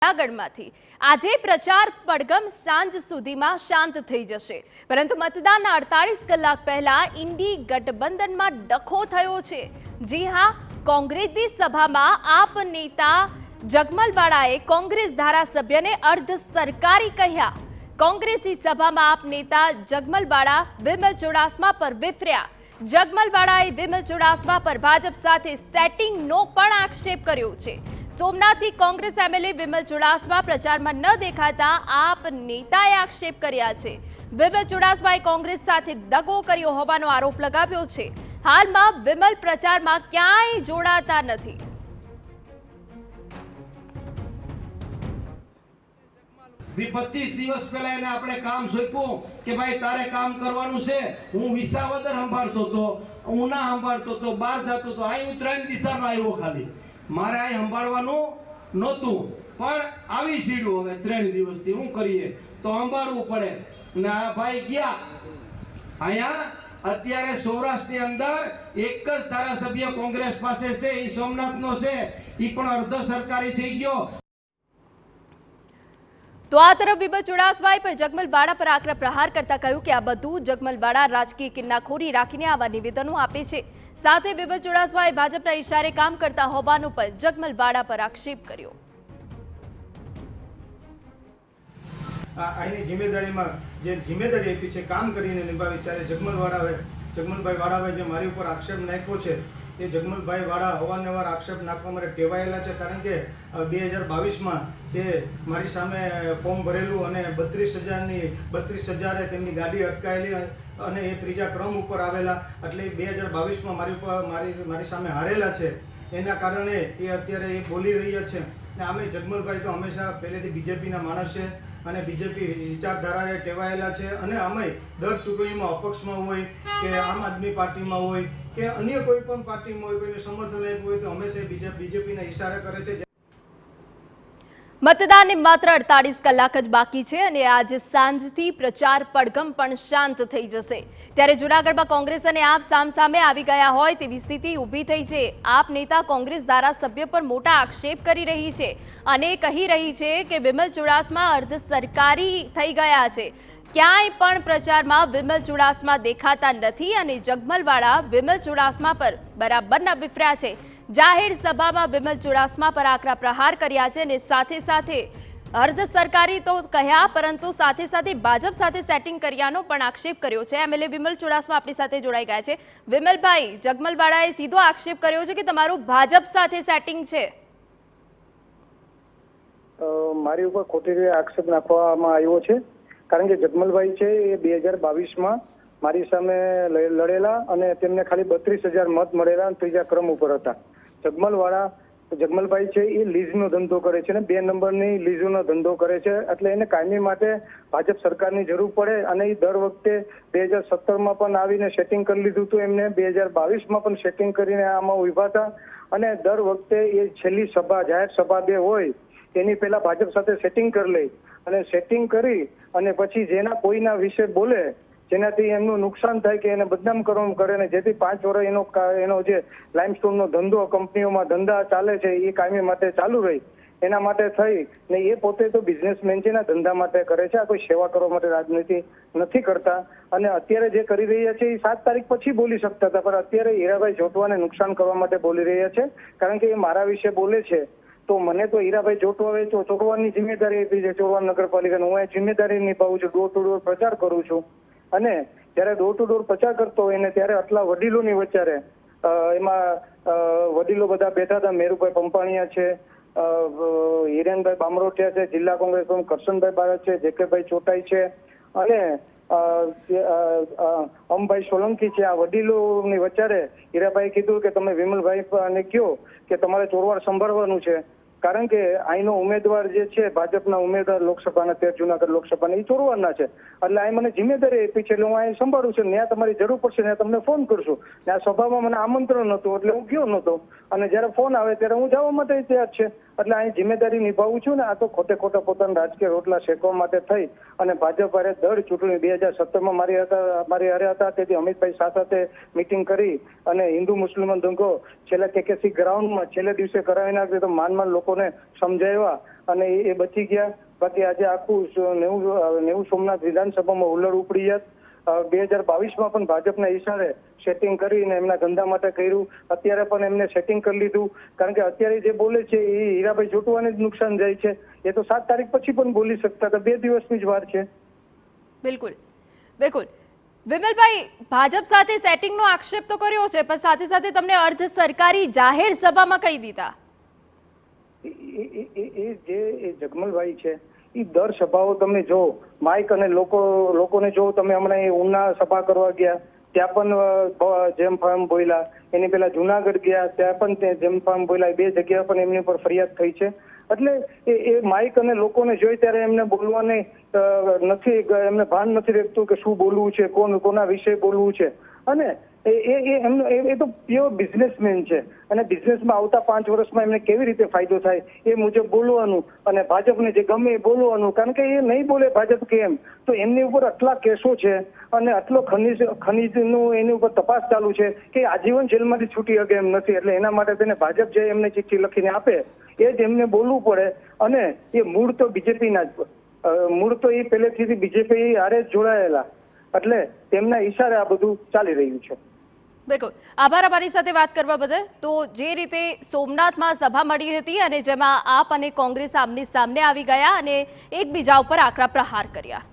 જૂનાગઢમાંથી આજે પ્રચાર પડઘમ સાંજ સુધીમાં શાંત થઈ જશે, પરંતુ મતદાનના 48 કલાક પહેલા ઇન્ડી ગઠબંધનમાં ડખો થયો છે। જી હા, કોંગ્રેસની સભામાં આપ નેતા જગમલવાળાએ કોંગ્રેસ ધારાસભ્યને અર્ધ સરકારી કહ્યા। કોંગ્રેસની સભામાં આપ નેતા જગમલવાળા વિમલ ચુડાસમા પર વિફર્યા। જગમલવાળાએ વિમલ ચુડાસમા પર ભાજપ સાથે સેટિંગનો પણ આક્ષેપ કર્યો છે। સોમનાથથી કોંગ્રેસ એમએલએ વિમલ ચુડાસમા પ્રચારમાં ન દેખાતા આપ નેતાએ આક્ષેપ કર્યા છે। વિમલ ચુડાસમાએ કોંગ્રેસ સાથે દગો કર્યો હોવાનો આરોપ લગાવ્યો છે। હાલમાં વિમલ પ્રચારમાં ક્યાંય જોડાતા નથી। भी 25 દિવસ પહેલા એને આપણે કામ સોંપ્યું કે ભાઈ તારે કામ કરવાનું છે। હું વિસાવદર સંભાળતો તો, ઉના સંભાળતો તો, બહાર જતો તો, આ હું 3 દિશામાં આવ્યો, ખાલી મારે આ સંભાળવાનું નહોતું, પણ આવી સીડું હવે 3 દિવસથી શું કરીએ તો સંભાળવું પડે ને। આ ભાઈ ગયા અહીંયા અત્યારે સૌરાષ્ટ્રની અંદર એક જ ધારાસભ્ય કોંગ્રેસ પાસે છે, એ સોમનાથનો છે, એ પણ અર્ધ સરકારી થઈ ગયો। તો આ તરફ વિમલ ચુડાસમાએ પર જગમલવાળા પર આકરા પ્રહાર કરતા કહ્યું કે આ બધું જગમલવાળા રાજકીય કિન્નાખોરી રાખીને આવા નિવેદનો આપે છે। સાથે વિમલ ચુડાસમાએ ભાજપના ઇશારે કામ કરતા હોવાનો પર જગમલવાળા પર આક્ષેપ કર્યો। આની જિમ્મેદારીમાં જે જિમ્મેદારી આપી છે કામ કરીને નિભાવી, ત્યારે જગમલભાઈ વાળાએ જે મારી ઉપર આક્ષેપ નાખ્યો છે એ જગમલભાઈ વાળા અવારનવાર આક્ષેપ નાખવા માટે ટેવાયેલા છે। કારણ કે 2022માં તે મારી સામે ફોર્મ ભરેલું અને 32,000એ તેમની ગાડી અટકાયેલી અને એ ત્રીજા ક્રમ ઉપર આવેલા, એટલે 2022માં મારી સામે હારેલા છે। એના કારણે એ અત્યારે એ બોલી રહ્યા છે ને આમે જગમલભાઈ તો હંમેશા પહેલેથી બીજેપીના માણસ છે અને બીજેપી વિચારધારાએ ટેવાયેલા છે અને અમે દર ચૂંટણીમાં અપક્ષમાં હોય કે આમ આદમી પાર્ટીમાં હોય કે અન્ય કોઈ પણ પાર્ટીમાં હોય, કોઈને સમર્થન આપ્યું હોય તો હંમેશા બીજેપીના ઇશારા કરે છે। મતદાનને માત્ર 48 કલાક જ બાકી છે અને આજે સાંજથી પ્રચાર પડઘમ પણ શાંત થઈ જશે। ત્યારે જૂનાગઢમાં કોંગ્રેસ અને આપ સામસામે આવી ગયા હોય તેવી સ્થિતિ ઊભી થઈ છે। આપ નેતા કોંગ્રેસ ધારાસભ્ય પર મોટા આક્ષેપ કરી રહી છે અને કહી રહી છે કે વિમલ ચુડાસમા અર્ધ સરકારી થઈ ગયા છે। ક્યાંય પણ પ્રચારમાં વિમલ ચુડાસમા દેખાતા નથી અને જગમલવાળા વિમલ ચુડાસમા પર બરાબરના વિફર્યા છે। જાહેર સભામાં વિમલ ચુડાસમા પર આકરા પ્રહાર કર્યા છે અને સાથે સાથે અર્ધ સરકારી તો કહ્યા, પરંતુ સાથે સાથે ભાજપ સાથે સેટિંગ કર્યાનો પણ આક્ષેપ કર્યો છે। એમએલએ વિમલ ચુડાસમા આપણી સાથે જોડાઈ ગયા છે। વિમલભાઈ, જગમલવાળાએ સીધો આક્ષેપ કર્યો છે કે તમારું ભાજપ સાથે સેટિંગ છે। મારી ઉપર ખોટી રીતે આક્ષેપ નાખવામાં આવ્યો છે, કારણ કે જગમલભાઈ છે એ 2022માં મારી સામે લડેલા અને તેમને ખાલી 32,000 મત મળેલા અને ત્રીજા ક્રમ ઉપર હતા। જગમલભાઈ છે એ લીઝનો ધંધો કરે છે ને 2 નંબરની લીઝોનો ધંધો કરે છે, એટલે એને કાયમી માટે ભાજપ સરકારની જરૂર પડે અને એ દર વખતે 2017માં પણ આવીને સેટિંગ કરી લીધું હતું એમને, 2022માં પણ સેટિંગ કરીને આમાં ઉભા હતા અને દર વખતે એ છેલ્લી સભા, જાહેર સભા 2 હોય એની પહેલા ભાજપ સાથે સેટિંગ કરી લે અને સેટિંગ કરી અને પછી જેના કોઈના વિશે બોલે જેનાથી એમનું નુકસાન થાય કે એને બદનામ કરવાનું કરે ને જેથી 5 વર્ષ એનો જે લાઇમસ્ટોનનો ધંધો કંપનીઓમાં ધંધા ચાલે છે એ કાયમી માટે ચાલુ રહી, એના માટે થઈ ને એ પોતે તો બિઝનેસમેન છે ને ધંધા માટે કરે છે, આ કોઈ સેવા કરવા માટે રાજનીતિ નથી કરતા। અને અત્યારે જે કરી રહ્યા છે એ 7 તારીખ પછી બોલી શકતા હતા, પણ અત્યારે હીરાભાઈ જોટવાને નુકસાન કરવા માટે બોલી રહ્યા છે, કારણ કે એ મારા વિશે બોલે છે તો મને તો હીરાભાઈ જોટવાએ તો ચોરવાની જિમ્મેદારી આપી છે ચોરવાડ નગરપાલિકાની, હું એ જિમ્મેદારી નિભાવું છું, ડોર ટુ ડોર પ્રચાર કરું છું અને જ્યારે ડોર ટુ ડોર પ્રચાર કરતો હોય ને ત્યારે આટલા વડીલોની વચ્ચે એમાં વડીલો બધા બેઠા હતા, મેરુભાઈ પંપાણીયા છે, હિરેનભાઈ બામરોટિયા છે, જિલ્લા કોંગ્રેસ પ્રમુખ કરશનભાઈ બારડ છે, જેકેભાઈ ચોટાઈ છે અને અમભાઈ સોલંકી છે। આ વડીલોની વચ્ચે હીરાભાઈ કીધું કે તમે વિમલભાઈને કહો કે તમારે ચોરવાડ સંભાળવાનું છે, કારણ કે અહીંનો ઉમેદવાર જે છે ભાજપના ઉમેદવાર લોકસભાના 13 જૂનાગઢ લોકસભાના એ ચોરવાડના છે, એટલે અહીં મને જિમ્મેદારી આપી છે એટલે હું અહીં સંભાળું છું, ત્યાં તમારી જરૂર પડશે ત્યાં તમને ફોન કરશું ને આ સભામાં મને આમંત્રણ નહોતું એટલે હું ગયો નહોતો અને જ્યારે ફોન આવે ત્યારે હું જવા માટે તૈયાર છે, એટલે અહીં જિમ્મેદારી નિભાવું છું ને આ તો ખોટે ખોટા પોતાના રાજકીય રોટલા શેકવા માટે થઈ અને ભાજપ હારે દર ચૂંટણી 2017માં મારી હારે હતા, તેથી અમિતભાઈ શાહ સાથે મિટિંગ કરી અને હિન્દુ મુસ્લિમ દંગો છેલ્લા કેકેસી ગ્રાઉન્ડમાં છેલ્લે દિવસે કરાવી નાખ્યો તો માન લોકોને સમજાવ્યા અને એ બચી ગયા. બાકી આજે આખું નેવું સોમનાથ વિધાનસભામાં હુલ્લડ ઉપડી જાત. 2022માં પણ ભાજપના ઈશારે સેટિંગ કરીને એમના ધંધા માટે કર્યું. અત્યારે પણ એમને સેટિંગ કરી લીધું, કારણ કે અત્યારે જે બોલે છે એ હીરાભાઈ જોટવાને જ નુકસાન જાય છે. એ તો 7 તારીખ પછી પણ બોલી શકતા હતા, 2 દિવસની જ વાર છે. બિલકુલ બિલકુલ. વિમલભાઈ, ભાજપ સાથે સેટિંગનો આક્ષેપ તો કર્યો છે, પણ સાથે સાથે તમને અર્ધ સરકારી જાહેર સભામાં કહી દીધા. એ જગમલભાઈ છે, એ દર સભાઓ તમે જો માઇક અને લોકોને જો તમે હમણાં એ ઉના સભા કરવા ગયા ત્યાં પણ જેમ ફાર્મ બોલ્યા, એની પહેલા જુનાગઢ ગયા ત્યાં પણ જેમ ફાર્મ બોલ્યા. 2 જગ્યા પણ એમની ઉપર ફરિયાદ થઈ છે. એટલે એ માઇક અને લોકોને જોઈ ત્યારે એમને બોલવાને નથી, એમને ભાન નથી રહેતું કે શું બોલવું છે, કોના વિશે બોલવું છે. અને એ તો પ્યોર બિઝનેસમેન છે, અને બિઝનેસમાં આવતા 5 વર્ષમાં એમને કેવી રીતે ફાયદો થાય એ મુજબ બોલવાનું, અને ભાજપને જે ગમે એ બોલવાનું. કારણ કે એ નહીં બોલે ભાજપ કેમ, તો એમની ઉપર આટલા કેસો છે અને આટલો ખનીજનું એની ઉપર તપાસ ચાલુ છે કે આજીવન જેલમાંથી છૂટી શકે એમ નથી. એટલે એના માટે તેને ભાજપ જે એમને ચિઠ્ઠી લખીને આપે એ જ એમને બોલવું પડે. અને એ મૂળ તો બીજેપીના જ, મૂળ તો એ પહેલેથી બીજેપી હારે જ જોડાયેલા, એટલે તેમના ઈશારે આ બધું ચાલી રહ્યું છે. બિલકુલ, આભાર અમારી સાથે વાત કરવા બદલ. તો જે રીતે સોમનાથમાં સભા મળી હતી અને જેમાં આપ અને કોંગ્રેસ આમને સામને આવી ગયા અને એકબીજા ઉપર આકરા પ્રહાર કર્યા.